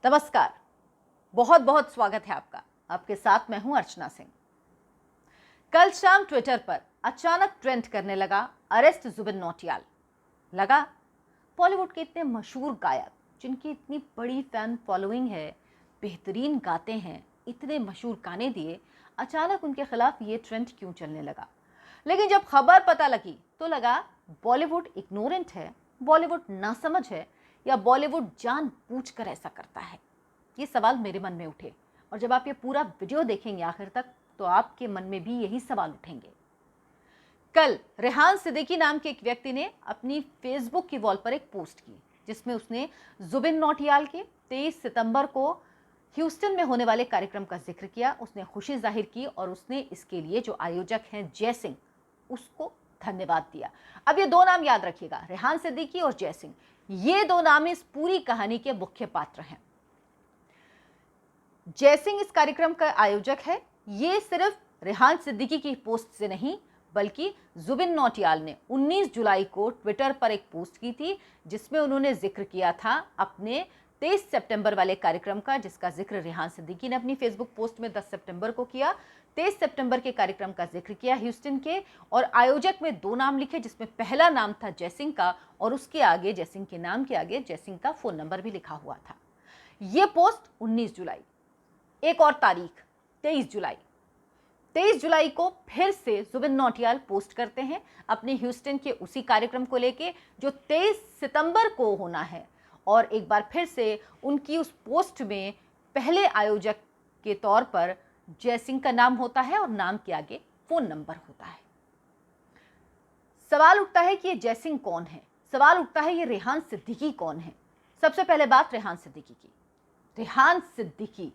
नमस्कार, बहुत बहुत स्वागत है आपका। आपके साथ मैं हूं अर्चना सिंह। कल शाम ट्विटर पर अचानक ट्रेंड करने लगा अरेस्ट जुबिन नौटियाल। लगा बॉलीवुड के इतने मशहूर गायक जिनकी इतनी बड़ी फैन फॉलोइंग है, बेहतरीन गाते हैं, इतने मशहूर गाने दिए, अचानक उनके खिलाफ ये ट्रेंड क्यों चलने लगा। लेकिन जब खबर पता लगी तो लगा बॉलीवुड इग्नोरेंट है, बॉलीवुड नासमझ है, या बॉलीवुड जानबूझकर ऐसा करता है। ये सवाल मेरे मन में उठे और जब आप ये पूरा वीडियो देखेंगे आखिर तक तो आपके मन में भी यही सवाल उठेंगे। कल रेहान सिद्दीकी नाम के एक व्यक्ति ने अपनी फेसबुक की वॉल पर एक पोस्ट की जिसमें उसने जुबिन नौटियाल के 23 सितंबर को ह्यूस्टन में होने वाले कार्यक्रम का जिक्र किया। उसने खुशी जाहिर की और उसने इसके लिए जो आयोजक हैं जय सिंह, उसको धन्यवाद दिया। अब ये दो नाम याद रखिएगा, रेहान सिद्दीकी और जय सिंह, ये दो नाम इस पूरी कहानी के मुख्य पात्र हैं। जय सिंह इस कार्यक्रम का आयोजक है। ये सिर्फ रेहान सिद्दीकी की पोस्ट से नहीं बल्कि जुबिन नौटियाल ने 19 जुलाई को ट्विटर पर एक पोस्ट की थी जिसमें उन्होंने जिक्र किया था अपने 23 सितंबर वाले कार्यक्रम का, जिसका जिक्र रेहान सिद्दीकी ने अपनी फेसबुक पोस्ट में 10 सितंबर को किया। 23 सितंबर के कार्यक्रम का जिक्र किया ह्यूस्टन के, और आयोजक में दो नाम लिखे जिसमें पहला नाम था जय सिंह का और उसके आगे जय सिंह के नाम के आगे जय सिंह का फोन नंबर भी लिखा हुआ था। यह पोस्ट 19 जुलाई, एक और तारीख 23 जुलाई। 23 जुलाई को फिर से जुबिन नौटियाल पोस्ट करते हैं अपने ह्यूस्टन के उसी कार्यक्रम को लेके जो 23 सितंबर को होना है, और एक बार फिर से उनकी उस पोस्ट में पहले आयोजक के तौर पर जय सिंह का नाम होता है और नाम के आगे फोन नंबर होता है। सवाल उठता है कि ये जय सिंह कौन है, सवाल उठता है ये रेहान सिद्दीकी कौन है। सबसे पहले बात रेहान सिद्दीकी की। रेहान सिद्दीकी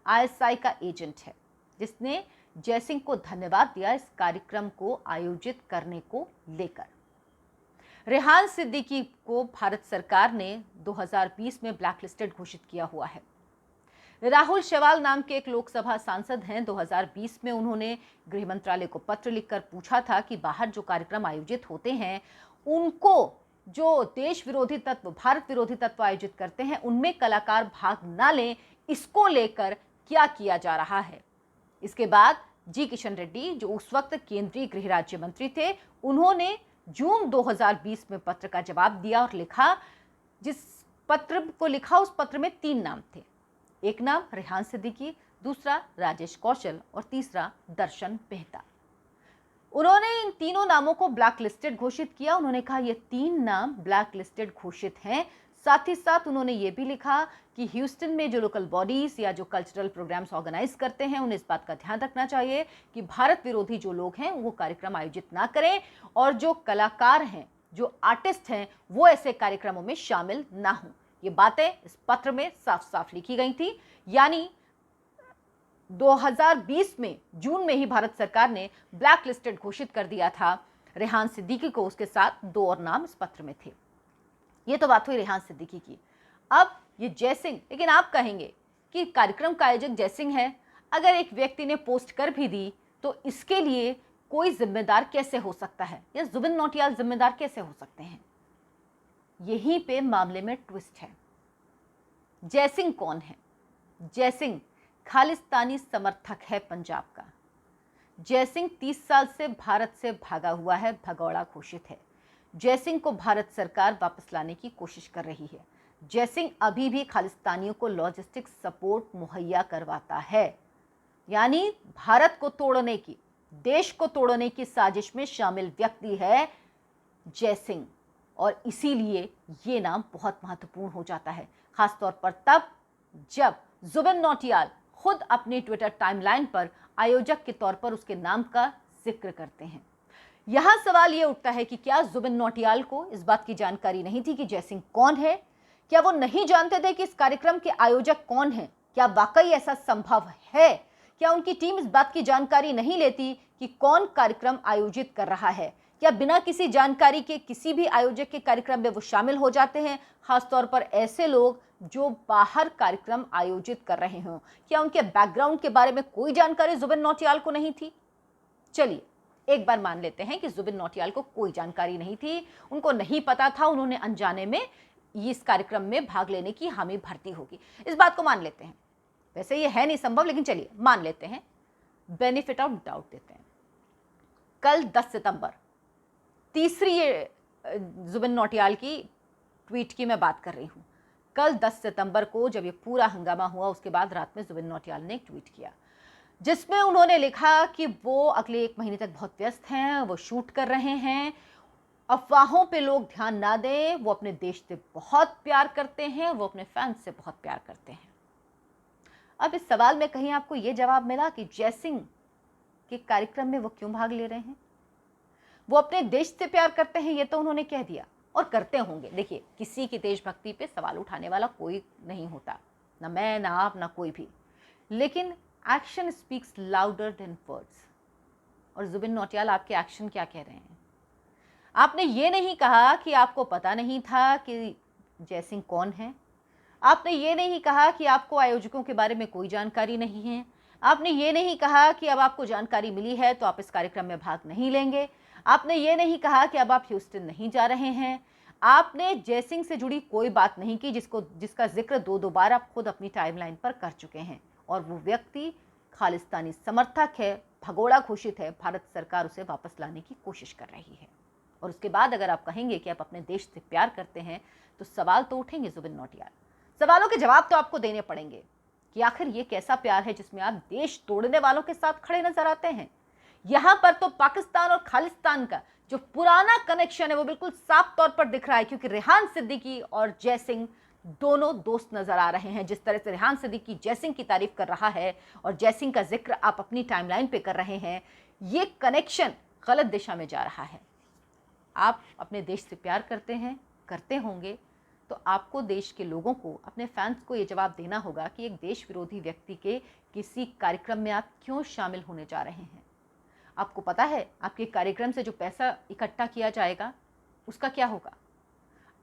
आईएसआई का एजेंट है जिसने जय सिंह को धन्यवाद दिया इस कार्यक्रम को आयोजित करने को लेकर। रेहान सिद्दीकी को भारत सरकार ने 2020 में ब्लैकलिस्टेड घोषित किया हुआ है। राहुल शेवाल नाम के एक लोकसभा सांसद हैं। 2020 में उन्होंने गृह मंत्रालय को पत्र लिखकर पूछा था कि बाहर जो कार्यक्रम आयोजित होते हैं उनको जो देश विरोधी तत्व, भारत विरोधी तत्व आयोजित करते हैं उनमें कलाकार भाग ना लें, इसको लेकर क्या किया जा रहा है। इसके बाद जी किशन रेड्डी जो उस वक्त केंद्रीय गृह राज्य मंत्री थे, उन्होंने जून 2020 में पत्र का जवाब दिया और लिखा, जिस पत्र को लिखा उस पत्र में 3 नाम थे। एक नाम रेहान सिद्दीकी, दूसरा राजेश कौशल और तीसरा दर्शन मेहता। उन्होंने इन तीनों नामों को ब्लैक लिस्टेड घोषित किया। उन्होंने कहा ये 3 नाम ब्लैक लिस्टेड घोषित हैं। साथ ही साथ उन्होंने ये भी लिखा कि ह्यूस्टन में जो लोकल बॉडीज या जो कल्चरल प्रोग्राम्स ऑर्गेनाइज करते हैं उन्हें इस बात का ध्यान रखना चाहिए कि भारत विरोधी जो लोग हैं वो कार्यक्रम आयोजित ना करें, और जो कलाकार हैं, जो आर्टिस्ट हैं, वो ऐसे कार्यक्रमों में शामिल ना हों। ये बातें इस पत्र में साफ साफ लिखी गई थी। यानी 2020 में जून में ही भारत सरकार ने ब्लैक लिस्टेड घोषित कर दिया था रेहान सिद्दीकी को। उसके साथ 2 और नाम इस पत्र में थे। ये तो बात हुई रेहान सिद्दीकी की। अब ये जय सिंह, लेकिन आप कहेंगे कि कार्यक्रम का आयोजक जय सिंह है, अगर एक व्यक्ति ने पोस्ट कर भी दी तो इसके लिए कोई जिम्मेदार कैसे हो सकता है, या जुबिन नौटियाल जिम्मेदार कैसे हो सकते हैं। यहीं पे मामले में ट्विस्ट है। जय सिंह कौन है? जय सिंह खालिस्तानी समर्थक है पंजाब का। जय सिंह 30 साल से भारत से भागा हुआ है, भगौड़ा घोषित है। जय सिंह को भारत सरकार वापस लाने की कोशिश कर रही है। जय सिंह अभी भी खालिस्तानियों को लॉजिस्टिक सपोर्ट मुहैया करवाता है। यानी भारत को तोड़ने की, देश को तोड़ने की साजिश में शामिल व्यक्ति है जय सिंह, और इसीलिए ये नाम बहुत महत्वपूर्ण हो जाता है, खासतौर पर तब जब जुबिन नौटियाल खुद अपनी ट्विटर टाइमलाइन पर आयोजक के तौर पर उसके नाम का जिक्र करते हैं। यहां सवाल यह उठता है कि क्या जुबिन नौटियाल को इस बात की जानकारी नहीं थी कि जय सिंह कौन है? क्या वो नहीं जानते थे कि इस कार्यक्रम के आयोजक कौन हैं? क्या वाकई ऐसा संभव है? क्या उनकी टीम इस बात की जानकारी नहीं लेती कि कौन कार्यक्रम आयोजित कर रहा है? क्या बिना किसी जानकारी के किसी भी आयोजक के कार्यक्रम में वो शामिल हो जाते हैं, खासतौर पर ऐसे लोग जो बाहर कार्यक्रम आयोजित कर रहे हों? क्या उनके बैकग्राउंड के बारे में कोई जानकारी जुबिन नौटियाल को नहीं थी? चलिए एक बार मान लेते हैं कि जुबिन नौटियाल को कोई जानकारी नहीं थी, उनको नहीं पता था, उन्होंने अनजाने में इस कार्यक्रम में भाग लेने की हामी भरती होगी। इस बात को मान लेते हैं, वैसे ये है नहीं संभव, लेकिन चलिए मान लेते हैं, बेनिफिट ऑफ डाउट देते हैं। कल 10 सितंबर, तीसरी ये जुबिन नौटियाल की ट्वीट की मैं बात कर रही हूँ। कल 10 सितंबर को जब ये पूरा हंगामा हुआ, उसके बाद रात में जुबिन नौटियाल ने एक ट्वीट किया जिसमें उन्होंने लिखा कि वो अगले 1 महीने तक बहुत व्यस्त हैं, वो शूट कर रहे हैं, अफवाहों पे लोग ध्यान ना दें, वो अपने देश से बहुत प्यार करते हैं, वो अपने फैंस से बहुत प्यार करते हैं। अब इस सवाल में कहीं आपको ये जवाब मिला कि जयसिंह के कार्यक्रम में वो क्यों भाग ले रहे हैं? वो अपने देश से प्यार करते हैं, ये तो उन्होंने कह दिया, और करते होंगे। देखिए, किसी की देशभक्ति पे सवाल उठाने वाला कोई नहीं होता, ना मैं, ना आप, ना कोई भी, लेकिन action speaks louder than words. और जुबिन नौटियाल, आपके एक्शन क्या कह रहे हैं? आपने ये नहीं कहा कि आपको पता नहीं था कि जयसिंह कौन है, आपने ये नहीं कहा कि आपको आयोजकों के बारे में कोई जानकारी नहीं है, आपने ये नहीं कहा कि अब आपको जानकारी मिली है तो आप इस कार्यक्रम में भाग नहीं लेंगे, आपने ये नहीं कहा कि अब आप ह्यूस्टन नहीं जा रहे हैं, आपने जयसिंह से जुड़ी कोई बात नहीं की जिसका जिक्र दो बार आप खुद अपनी टाइमलाइन पर कर चुके हैं, और वो व्यक्ति खालिस्तानी समर्थक है, भगोड़ा घोषित है, भारत सरकार उसे वापस लाने की कोशिश कर रही है। और उसके बाद अगर आप कहेंगे कि आप अपने देश से प्यार करते हैं तो सवाल तो उठेंगे जुबिन नौटियाल, सवालों के जवाब तो आपको देने पड़ेंगे कि आखिर ये कैसा प्यार है जिसमें आप देश तोड़ने वालों के साथ खड़े नजर आते हैं। यहां पर तो पाकिस्तान और खालिस्तान का जो पुराना कनेक्शन है वो बिल्कुल साफ तौर पर दिख रहा है, क्योंकि रेहान सिद्दीकी और जयसिंह दोनों दोस्त नजर आ रहे हैं। जिस तरह से रेहान सिद्दीकी जयसिंह की तारीफ कर रहा है और जयसिंह का जिक्र आप अपनी टाइमलाइन पे कर रहे हैं, ये कनेक्शन गलत दिशा में जा रहा है। आप अपने देश से प्यार करते हैं, करते होंगे, तो आपको देश के लोगों को, अपने फैंस को ये जवाब देना होगा कि एक देश विरोधी व्यक्ति के किसी कार्यक्रम में आप क्यों शामिल होने जा रहे हैं। आपको पता है आपके कार्यक्रम से जो पैसा इकट्ठा किया जाएगा उसका क्या होगा?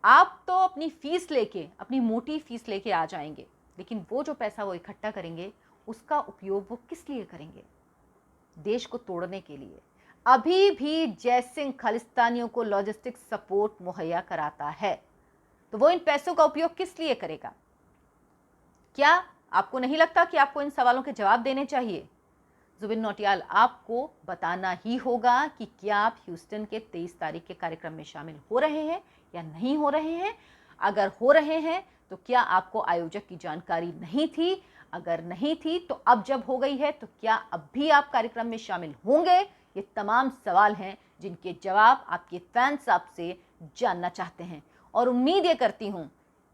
आप तो अपनी फीस लेके, अपनी मोटी फीस लेके आ जाएंगे, लेकिन वो जो पैसा वो इकट्ठा करेंगे उसका उपयोग वो किस लिए करेंगे? देश को तोड़ने के लिए। अभी भी जयसिंह खालिस्तानियों को लॉजिस्टिक सपोर्ट मुहैया कराता है, तो वो इन पैसों का उपयोग किस लिए करेगा? क्या आपको नहीं लगता कि आपको इन सवालों के जवाब देने चाहिए? जुबिन नौटियाल, आपको बताना ही होगा कि क्या आप ह्यूस्टन के 23 तारीख के कार्यक्रम में शामिल हो रहे हैं या नहीं हो रहे हैं। अगर हो रहे हैं तो क्या आपको आयोजक की जानकारी नहीं थी? अगर नहीं थी तो अब जब हो गई है तो क्या अब भी आप कार्यक्रम में शामिल होंगे? ये तमाम सवाल हैं जिनके जवाब आपके फैंस आपसे जानना चाहते हैं, और उम्मीद ये करती हूँ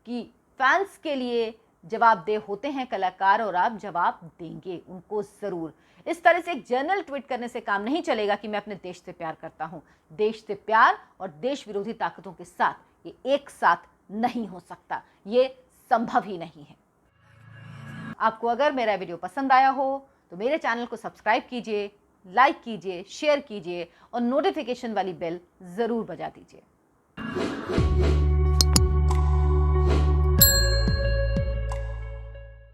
कि फैंस के लिए जवाबदेह होते हैं कलाकार, और आप जवाब देंगे उनको ज़रूर। इस तरह से एक जर्नल ट्वीट करने से काम नहीं चलेगा कि मैं अपने देश से प्यार करता हूँ। देश से प्यार और देश विरोधी ताकतों के साथ ये एक साथ नहीं हो सकता, ये संभव ही नहीं है। आपको अगर मेरा वीडियो पसंद आया हो तो मेरे चैनल को सब्सक्राइब कीजिए, लाइक कीजिए, शेयर कीजिए और नोटिफिकेशन वाली बेल ज़रूर बजा दीजिए।